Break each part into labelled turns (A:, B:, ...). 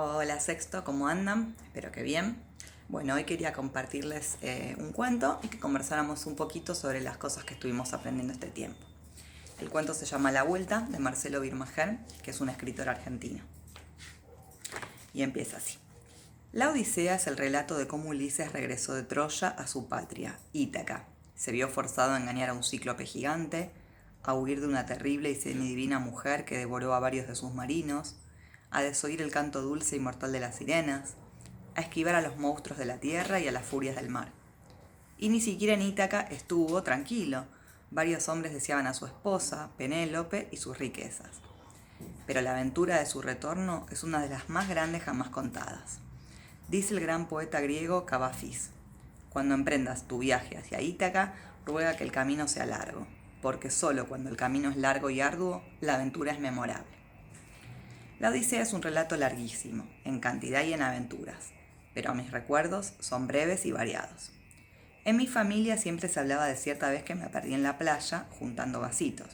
A: Hola Sexto, ¿cómo andan? Espero que bien. Bueno, hoy quería compartirles un cuento y que conversáramos un poquito sobre las cosas que estuvimos aprendiendo este tiempo. El cuento se llama La Vuelta, de Marcelo Birmacher, que es un escritor argentino. Y empieza así. La Odisea es el relato de cómo Ulises regresó de Troya a su patria, Ítaca. Se vio forzado a engañar a un cíclope gigante, a huir de una terrible y semidivina mujer que devoró a varios de sus marinos, a desoír el canto dulce y mortal de las sirenas, a esquivar a los monstruos de la tierra y a las furias del mar. Y ni siquiera en Ítaca estuvo tranquilo. Varios hombres deseaban a su esposa, Penélope, y sus riquezas. Pero la aventura de su retorno es una de las más grandes jamás contadas. Dice el gran poeta griego Cavafis: cuando emprendas tu viaje hacia Ítaca, ruega que el camino sea largo, porque solo cuando el camino es largo y arduo, la aventura es memorable. La Odisea es un relato larguísimo, en cantidad y en aventuras, pero mis recuerdos son breves y variados. En mi familia siempre se hablaba de cierta vez que me perdí en la playa juntando vasitos.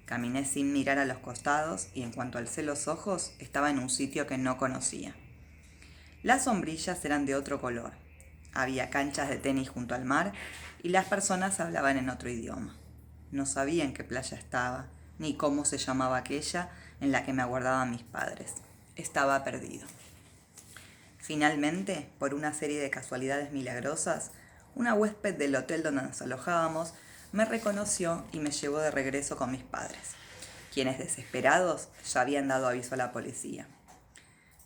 A: Caminé sin mirar a los costados y en cuanto alcé los ojos estaba en un sitio que no conocía. Las sombrillas eran de otro color. Había canchas de tenis junto al mar y las personas hablaban en otro idioma. No sabía en qué playa estaba, ni cómo se llamaba aquella en la que me aguardaban mis padres. Estaba perdido. Finalmente, por una serie de casualidades milagrosas, una huésped del hotel donde nos alojábamos me reconoció y me llevó de regreso con mis padres, quienes desesperados ya habían dado aviso a la policía.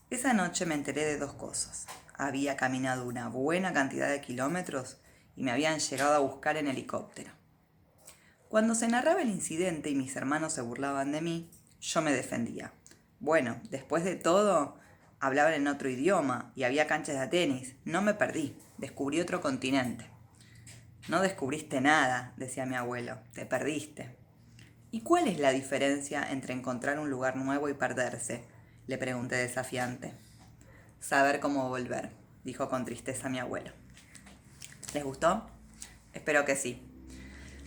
A: Esa noche me enteré de dos cosas. Había caminado una buena cantidad de kilómetros y me habían llegado a buscar en helicóptero. Cuando se narraba el incidente y mis hermanos se burlaban de mí, yo me defendía. Bueno, después de todo, hablaban en otro idioma y había canchas de tenis. No me perdí, descubrí otro continente. No descubriste nada, decía mi abuelo, te perdiste. ¿Y cuál es la diferencia entre encontrar un lugar nuevo y perderse?, le pregunté desafiante. Saber cómo volver, dijo con tristeza mi abuelo. ¿Les gustó? Espero que sí.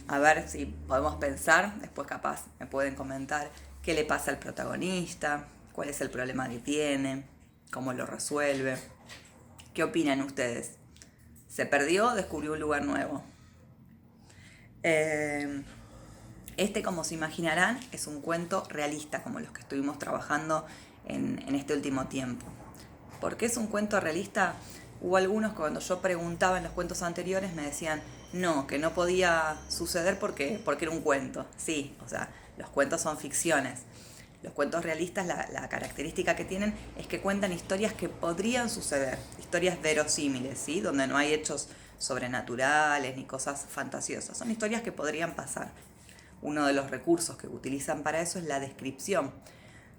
A: A ver si podemos pensar, después capaz me pueden comentar qué le pasa al protagonista, cuál es el problema que tiene, cómo lo resuelve. ¿Qué opinan ustedes? ¿Se perdió o descubrió un lugar nuevo? Este, como se imaginarán, es un cuento realista, como los que estuvimos trabajando en este último tiempo. ¿Por qué es un cuento realista? Hubo algunos que cuando yo preguntaba en los cuentos anteriores me decían no, que no podía suceder porque era un cuento. Sí, o sea, los cuentos son ficciones. Los cuentos realistas, la característica que tienen es que cuentan historias que podrían suceder, historias verosímiles, ¿sí? Donde no hay hechos sobrenaturales ni cosas fantasiosas. Son historias que podrían pasar. Uno de los recursos que utilizan para eso es la descripción.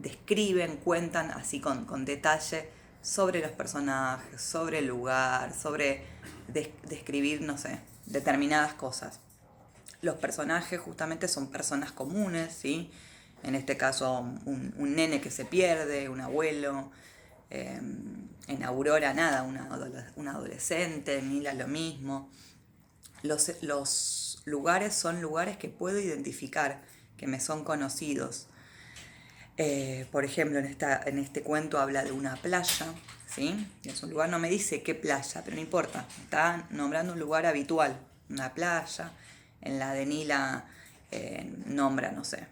A: Describen, cuentan así con detalle sobre los personajes, sobre el lugar, sobre describir, no sé, determinadas cosas. Los personajes justamente son personas comunes, ¿sí? En este caso un nene que se pierde, un abuelo. En Aurora nada, una adolescente, Mila lo mismo. Los lugares son lugares que puedo identificar, que me son conocidos. Por ejemplo, en este cuento habla de una playa, ¿sí? Es un lugar, no me dice qué playa, pero no importa. Está nombrando un lugar habitual, una playa. En la de Nila nombra, no sé,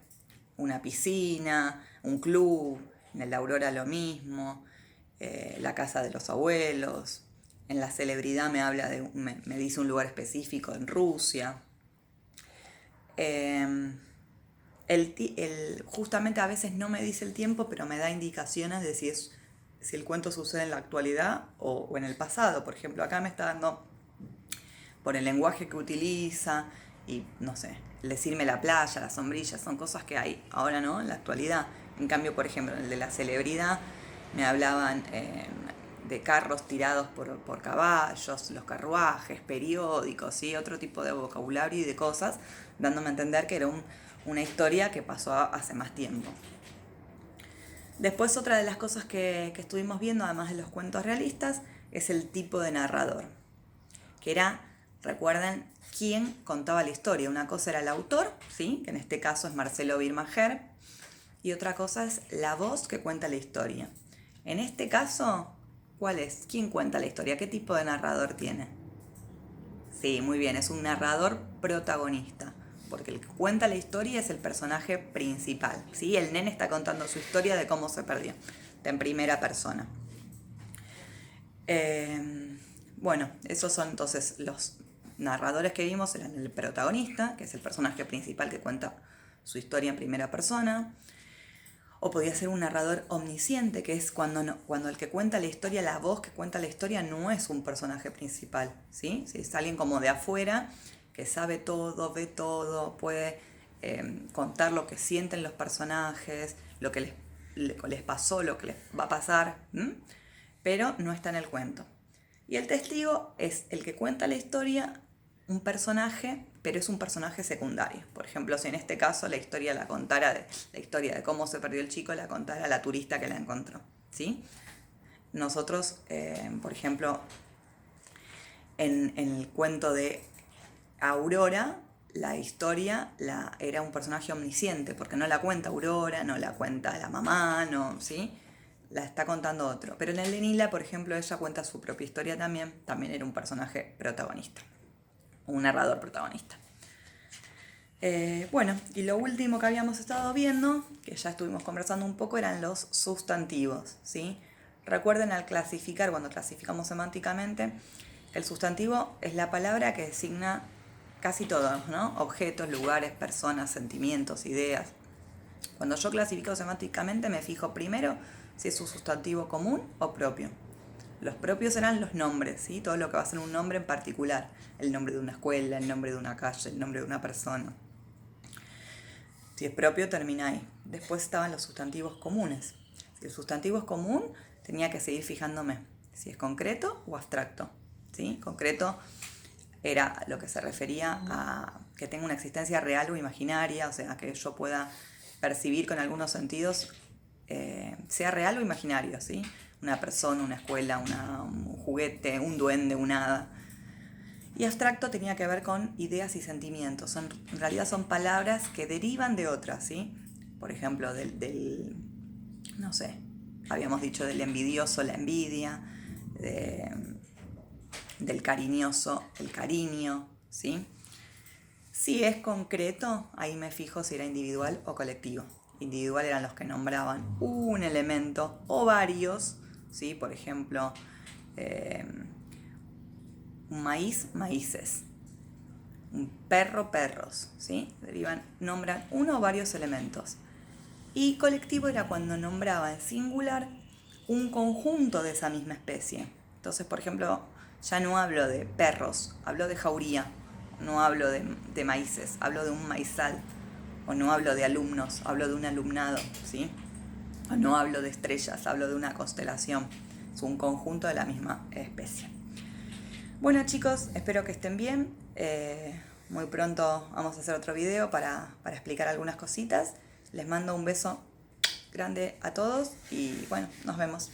A: una piscina, un club. En el de Aurora lo mismo, la casa de los abuelos. En la celebridad me dice un lugar específico en Rusia. Justamente a veces no me dice el tiempo, pero me da indicaciones de si el cuento sucede en la actualidad o en el pasado. Por ejemplo, acá me está dando por el lenguaje que utiliza y, no sé, decirme la playa, la sombrilla, son cosas que hay ahora, ¿no? En la actualidad. En cambio, por ejemplo, en el de la celebridad me hablaban de carros tirados por caballos, los carruajes, periódicos, ¿sí? Otro tipo de vocabulario y de cosas, dándome a entender que era una historia que pasó hace más tiempo. Después, otra de las cosas que estuvimos viendo, además de los cuentos realistas, es el tipo de narrador, que era, recuerden, quién contaba la historia. Una cosa era el autor, ¿sí? Que en este caso es Marcelo Birmacher, y otra cosa es la voz que cuenta la historia. En este caso, ¿cuál es? ¿Quién cuenta la historia? ¿Qué tipo de narrador tiene? Sí, muy bien, es un narrador protagonista, porque el que cuenta la historia es el personaje principal, ¿sí? El nene está contando su historia de cómo se perdió, está en primera persona. Bueno, esos son entonces los narradores que vimos, eran el protagonista, que es el personaje principal que cuenta su historia en primera persona, o podía ser un narrador omnisciente, que es cuando el que cuenta la historia, la voz que cuenta la historia no es un personaje principal, ¿sí? Si es alguien como de afuera, que sabe todo, ve todo, puede contar lo que sienten los personajes, lo que les pasó, lo que les va a pasar, pero no está en el cuento. Y el testigo es el que cuenta la historia, un personaje, pero es un personaje secundario. Por ejemplo, si en este caso la historia la historia de cómo se perdió el chico, la contara la turista que la encontró, ¿sí? Nosotros, por ejemplo, en el cuento de Aurora, la historia era un personaje omnisciente, porque no la cuenta Aurora, no la cuenta la mamá, no, ¿sí? La está contando otro. Pero en el de Nila, por ejemplo, ella cuenta su propia historia también era un personaje protagonista, un narrador protagonista. Bueno, y lo último que habíamos estado viendo, que ya estuvimos conversando un poco, eran los sustantivos, ¿sí? Recuerden cuando clasificamos semánticamente, el sustantivo es la palabra que designa casi todos, ¿no? Objetos, lugares, personas, sentimientos, ideas. Cuando yo clasifico semánticamente me fijo primero si es un sustantivo común o propio. Los propios serán los nombres, ¿sí? Todo lo que va a ser un nombre en particular. El nombre de una escuela, el nombre de una calle, el nombre de una persona. Si es propio, termina ahí. Después estaban los sustantivos comunes. Si el sustantivo es común, tenía que seguir fijándome si es concreto o abstracto, ¿sí? Concreto era lo que se refería a que tenga una existencia real o imaginaria, o sea, que yo pueda percibir con algunos sentidos, sea real o imaginario, ¿sí? Una persona, una escuela, un juguete, un duende, un hada. Y abstracto tenía que ver con ideas y sentimientos. En realidad son palabras que derivan de otras, ¿sí? Por ejemplo, no sé, habíamos dicho del envidioso, la envidia, del cariñoso, el cariño, ¿sí? Si es concreto, ahí me fijo si era individual o colectivo. Individual eran los que nombraban un elemento o varios, ¿sí? Por ejemplo, un maíz, maíces. Un perro, perros, ¿sí? Nombran uno o varios elementos. Y colectivo era cuando nombraba en singular un conjunto de esa misma especie. Entonces, por ejemplo, ya no hablo de perros, hablo de jauría, no hablo de maíces, hablo de un maizal, o no hablo de alumnos, hablo de un alumnado, ¿sí? O no hablo de estrellas, hablo de una constelación. Es un conjunto de la misma especie. Bueno, chicos, espero que estén bien. Muy pronto vamos a hacer otro video para explicar algunas cositas. Les mando un beso grande a todos y bueno, nos vemos.